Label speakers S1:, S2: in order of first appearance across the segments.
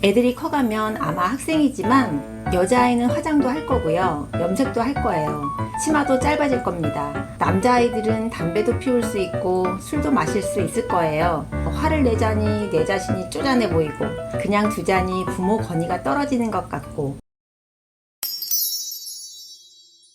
S1: 애들이 커가면 아마 학생이지만 여자아이는 화장도 할 거고요. 염색도 할 거예요. 치마도 짧아질 겁니다. 남자아이들은 담배도 피울 수 있고 술도 마실 수 있을 거예요. 화를 내자니 내 자신이 쪼잔해 보이고 그냥 두자니 부모 권위가 떨어지는 것 같고.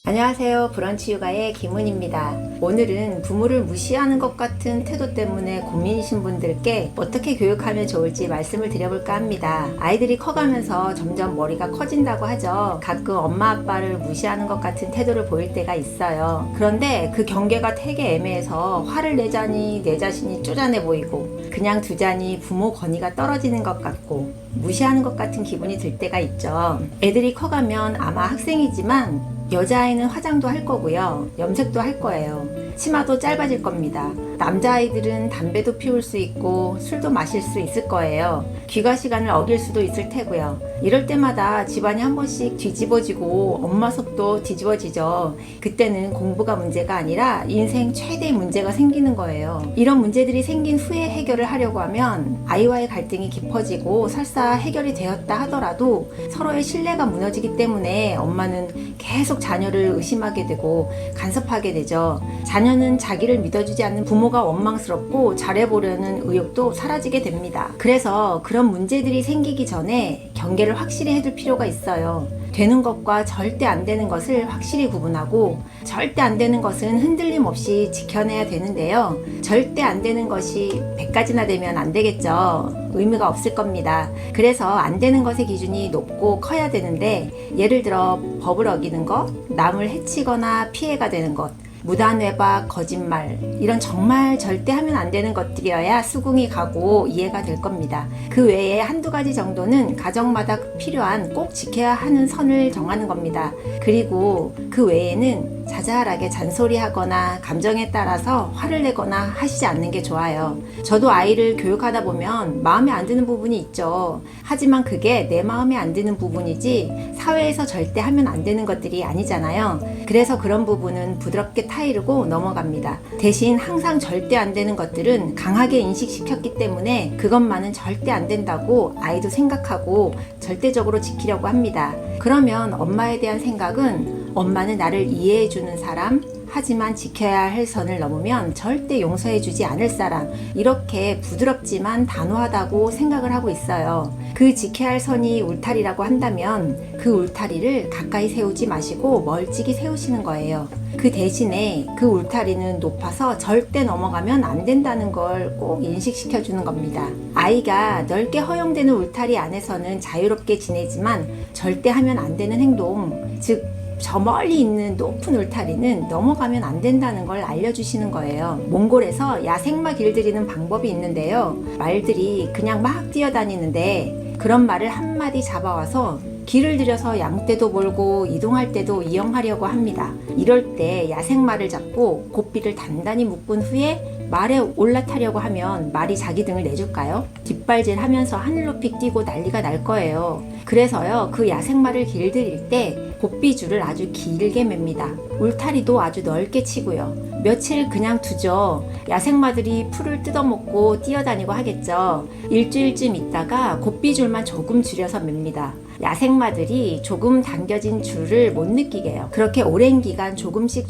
S1: 안녕하세요. 브런치 육아의 김은입니다. 오늘은 부모를 무시하는 것 같은 태도 때문에 고민이신 분들께 어떻게 교육하면 좋을지 말씀을 드려볼까 합니다. 아이들이 커가면서 점점 머리가 커진다고 하죠. 가끔 엄마 아빠를 무시하는 것 같은 태도를 보일 때가 있어요. 그런데 그 경계가 되게 애매해서 화를 내자니 내 자신이 쪼잔해 보이고 그냥 두자니 부모 권위가 떨어지는 것 같고 무시하는 것 같은 기분이 들 때가 있죠. 애들이 커가면 아마 학생이지만 여자아이는 화장도 할 거고요. 염색도 할 거예요. 치마도 짧아질 겁니다. 남자아이들은 담배도 피울 수 있고 술도 마실 수 있을 거예요. 귀가 시간을 어길 수도 있을 테고요. 이럴 때마다 집안이 한 번씩 뒤집어지고 엄마 속도 뒤집어지죠. 그때는 공부가 문제가 아니라 인생 최대의 문제가 생기는 거예요. 이런 문제들이 생긴 후에 해결을 하려고 하면 아이와의 갈등이 깊어지고 설사 해결이 되었다 하더라도 서로의 신뢰가 무너지기 때문에 엄마는 계속 자녀를 의심하게 되고 간섭하게 되죠. 자녀는 자기를 믿어주지 않는 부모가 원망스럽고 잘해보려는 의욕도 사라지게 됩니다. 그래서 그런 문제들이 생기기 전에 경계를 확실히 해둘 필요가 있어요. 되는 것과 절대 안 되는 것을 확실히 구분하고 절대 안 되는 것은 흔들림 없이 지켜내야 되는데요. 절대 안 되는 것이 100가지나 되면 안 되겠죠. 의미가 없을 겁니다. 그래서 안 되는 것의 기준이 높고 커야 되는데 예를 들어 법을 어기는 것, 남을 해치거나 피해가 되는 것, 무단 외박, 거짓말 이런 정말 절대 하면 안 되는 것들이어야 수긍이 가고 이해가 될 겁니다. 그 외에 한두 가지 정도는 가정마다 필요한 꼭 지켜야 하는 선을 정하는 겁니다. 그리고 그 외에는 자잘하게 잔소리하거나 감정에 따라서 화를 내거나 하시지 않는 게 좋아요. 저도 아이를 교육하다 보면 마음에 안 드는 부분이 있죠. 하지만 그게 내 마음에 안 드는 부분이지 사회에서 절대 하면 안 되는 것들이 아니잖아요. 그래서 그런 부분은 부드럽게 타이르고 넘어갑니다. 대신 항상 절대 안 되는 것들은 강하게 인식시켰기 때문에 그것만은 절대 안 된다고 아이도 생각하고 절대적으로 지키려고 합니다. 그러면 엄마에 대한 생각은 엄마는 나를 이해해주는 사람, 하지만 지켜야 할 선을 넘으면 절대 용서해주지 않을 사람, 이렇게 부드럽지만 단호하다고 생각을 하고 있어요. 그 지켜야 할 선이 울타리라고 한다면 그 울타리를 가까이 세우지 마시고 멀찍이 세우시는 거예요. 그 대신에 그 울타리는 높아서 절대 넘어가면 안 된다는 걸 꼭 인식시켜 주는 겁니다. 아이가 넓게 허용되는 울타리 안에서는 자유롭게 지내지만 절대 하면 안 되는 행동, 즉 저 멀리 있는 높은 울타리는 넘어가면 안 된다는 걸 알려주시는 거예요. 몽골에서 야생마 길들이는 방법이 있는데요. 말들이 그냥 막 뛰어다니는데 그런 말을 한마디 잡아와서 길을 들여서 양떼도 몰고 이동할 때도 이용하려고 합니다. 이럴 때 야생마를 잡고 고삐를 단단히 묶은 후에 말에 올라타려고 하면 말이 자기 등을 내줄까요? 뒷발질 하면서 하늘 높이 뛰고 난리가 날 거예요. 그래서요, 그 야생마를 길들일 때 고삐줄을 아주 길게 맵니다. 울타리도 아주 넓게 치고요. 며칠 그냥 두죠. 야생마들이 풀을 뜯어먹고 뛰어다니고 하겠죠. 일주일쯤 있다가 고삐줄만 조금 줄여서 맵니다. 야생마들이 조금 당겨진 줄을 못 느끼게 해요. 그렇게 오랜 기간 조금씩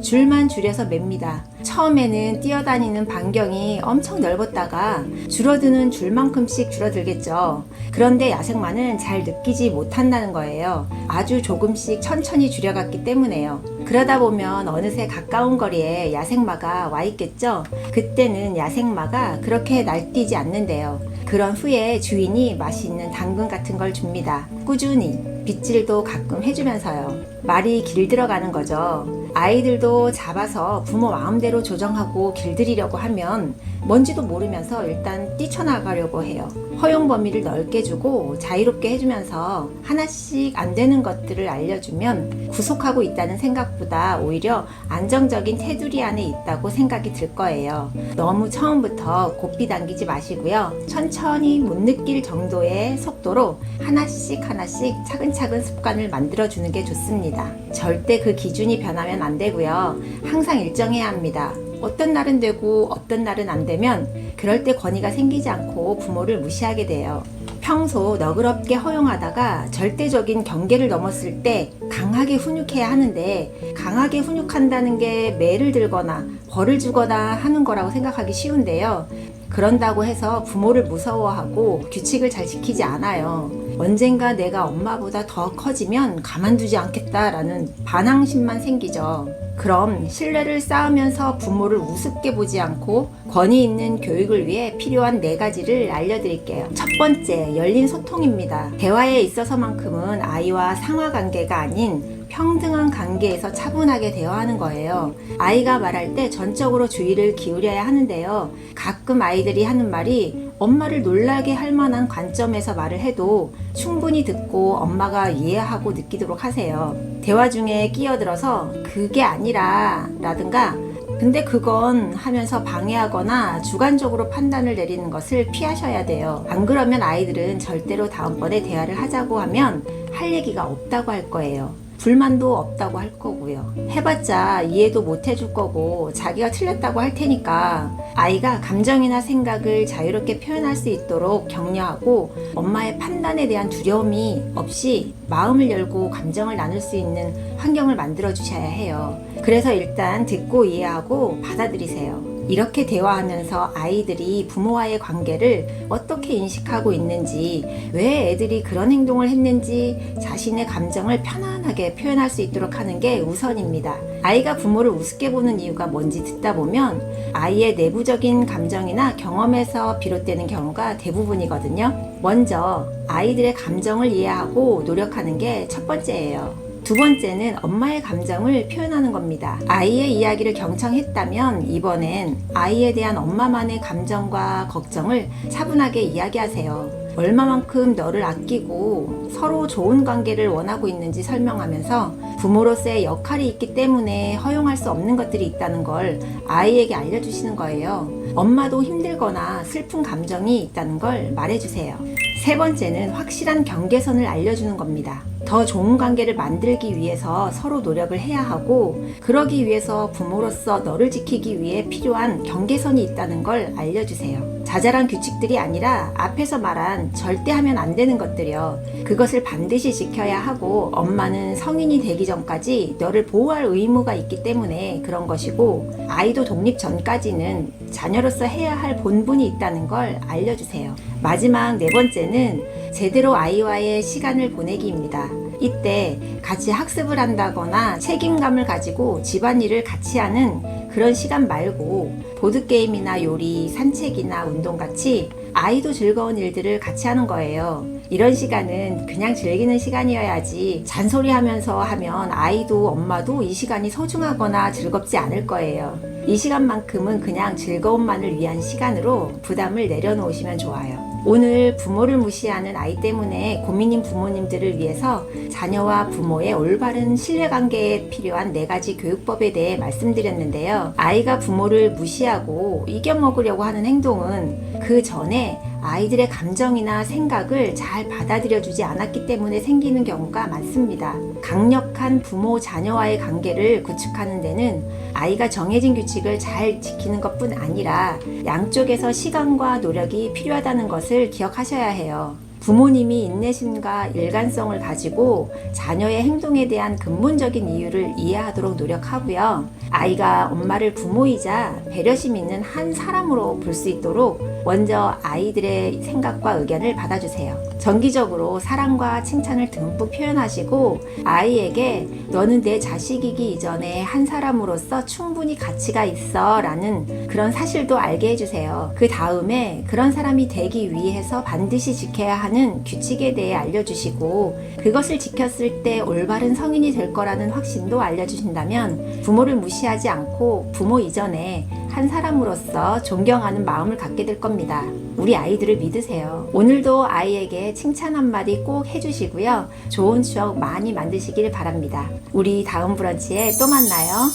S1: 줄만 줄여서 맵니다. 처음에는 뛰어다니는 반경이 엄청 넓었다가 줄어드는 줄만큼씩 줄어들겠죠. 그런데 야생마는 잘 느끼지 못한다는 거예요. 아주 조금씩 천천히 줄여갔기 때문에요. 그러다 보면 어느새 가까운 거리에 야생마가 와 있겠죠. 그때는 야생마가 그렇게 날뛰지 않는데요. 그런 후에 주인이 맛있는 당근 같은 걸 줍니다. 꾸준히 빗질도 가끔 해주면서요. 말이 길들어가는 거죠. 아이들도 잡아서 부모 마음대로 조정하고 길들이려고 하면 뭔지도 모르면서 일단 뛰쳐나가려고 해요. 허용 범위를 넓게 주고 자유롭게 해주면서 하나씩 안 되는 것들을 알려주면 구속하고 있다는 생각보다 오히려 안정적인 테두리 안에 있다고 생각이 들 거예요. 너무 처음부터 고삐 당기지 마시고요. 천천히 못 느낄 정도의 속도로 하나씩 차근차근 습관을 만들어주는 게 좋습니다. 절대 그 기준이 변하면 안 되고요. 항상 일정해야 합니다. 어떤 날은 되고 어떤 날은 안 되면 그럴 때 권위가 생기지 않고 부모를 무시하게 돼요. 평소 너그럽게 허용하다가 절대적인 경계를 넘었을 때 강하게 훈육해야 하는데, 강하게 훈육한다는 게 매를 들거나 벌을 주거나 하는 거라고 생각하기 쉬운데요. 그런다고 해서 부모를 무서워하고 규칙을 잘 지키지 않아요. 언젠가 내가 엄마보다 더 커지면 가만두지 않겠다라는 반항심만 생기죠. 그럼 신뢰를 쌓으면서 부모를 우습게 보지 않고 권위 있는 교육을 위해 필요한 4가지를 알려드릴게요. 첫 번째, 열린 소통입니다. 대화에 있어서만큼은 아이와 상하관계가 아닌 평등한 관계에서 차분하게 대화하는 거예요. 아이가 말할 때 전적으로 주의를 기울여야 하는데요. 가끔 아이들이 하는 말이 엄마를 놀라게 할 만한 관점에서 말을 해도 충분히 듣고 엄마가 이해하고 느끼도록 하세요. 대화 중에 끼어들어서 그게 아니라 라든가 근데 그건 하면서 방해하거나 주관적으로 판단을 내리는 것을 피하셔야 돼요. 안 그러면 아이들은 절대로 다음번에 대화를 하자고 하면 할 얘기가 없다고 할 거예요. 불만도 없다고 할 거고요. 해봤자 이해도 못 해줄 거고 자기가 틀렸다고 할 테니까 아이가 감정이나 생각을 자유롭게 표현할 수 있도록 격려하고 엄마의 판단에 대한 두려움이 없이 마음을 열고 감정을 나눌 수 있는 환경을 만들어 주셔야 해요. 그래서 일단 듣고 이해하고 받아들이세요. 이렇게 대화하면서 아이들이 부모와의 관계를 어떻게 인식하고 있는지, 왜 애들이 그런 행동을 했는지 자신의 감정을 편안하게 표현할 수 있도록 하는 게 우선입니다. 아이가 부모를 우습게 보는 이유가 뭔지 듣다 보면 아이의 내부적인 감정이나 경험에서 비롯되는 경우가 대부분이거든요. 먼저 아이들의 감정을 이해하고 노력하는 게 첫 번째예요. 두 번째는 엄마의 감정을 표현하는 겁니다. 아이의 이야기를 경청했다면 이번엔 아이에 대한 엄마만의 감정과 걱정을 차분하게 이야기하세요. 얼마만큼 너를 아끼고 서로 좋은 관계를 원하고 있는지 설명하면서 부모로서의 역할이 있기 때문에 허용할 수 없는 것들이 있다는 걸 아이에게 알려주시는 거예요. 엄마도 힘들거나 슬픈 감정이 있다는 걸 말해주세요. 세 번째는 확실한 경계선을 알려주는 겁니다. 더 좋은 관계를 만들기 위해서 서로 노력을 해야 하고, 그러기 위해서 부모로서 너를 지키기 위해 필요한 경계선이 있다는 걸 알려주세요. 자잘한 규칙들이 아니라 앞에서 말한 절대 하면 안 되는 것들이요. 그것을 반드시 지켜야 하고 엄마는 성인이 되기 전까지 너를 보호할 의무가 있기 때문에 그런 것이고, 아이도 독립 전까지는 자녀로서 해야 할 본분이 있다는 걸 알려주세요. 마지막 4번째는 제대로 아이와의 시간을 보내기입니다. 이때 같이 학습을 한다거나 책임감을 가지고 집안일을 같이 하는 그런 시간 말고 보드게임이나 요리, 산책이나 운동같이 아이도 즐거운 일들을 같이 하는 거예요. 이런 시간은 그냥 즐기는 시간이어야지 잔소리하면서 하면 아이도 엄마도 이 시간이 소중하거나 즐겁지 않을 거예요. 이 시간만큼은 그냥 즐거움만을 위한 시간으로 부담을 내려놓으시면 좋아요. 오늘 부모를 무시하는 아이 때문에 고민인 부모님들을 위해서 자녀와 부모의 올바른 신뢰관계에 필요한 4가지 교육법에 대해 말씀드렸는데요. 아이가 부모를 무시하고 이겨먹으려고 하는 행동은 그 전에 아이들의 감정이나 생각을 잘 받아들여주지 않았기 때문에 생기는 경우가 많습니다. 강력한 부모 자녀와의 관계를 구축하는 데는 아이가 정해진 규칙을 잘 지키는 것뿐 아니라 양쪽에서 시간과 노력이 필요하다는 것을 기억하셔야 해요. 부모님이 인내심과 일관성을 가지고 자녀의 행동에 대한 근본적인 이유를 이해하도록 노력하고요. 아이가 엄마를 부모이자 배려심 있는 한 사람으로 볼 수 있도록 먼저 아이들의 생각과 의견을 받아주세요. 정기적으로 사랑과 칭찬을 듬뿍 표현하시고 아이에게 너는 내 자식이기 이전에 한 사람으로서 충분히 가치가 있어 라는 그런 사실도 알게 해주세요. 그 다음에 그런 사람이 되기 위해서 반드시 지켜야 하는 규칙에 대해 알려주시고, 그것을 지켰을 때 올바른 성인이 될 거라는 확신도 알려주신다면 부모를 무시하지 않고 부모 이전에 한 사람으로서 존경하는 마음을 갖게 될 겁니다. 우리 아이들을 믿으세요. 오늘도 아이에게 칭찬 한마디 꼭 해주시고요. 좋은 추억 많이 만드시길 바랍니다. 우리 다음 브런치에 또 만나요.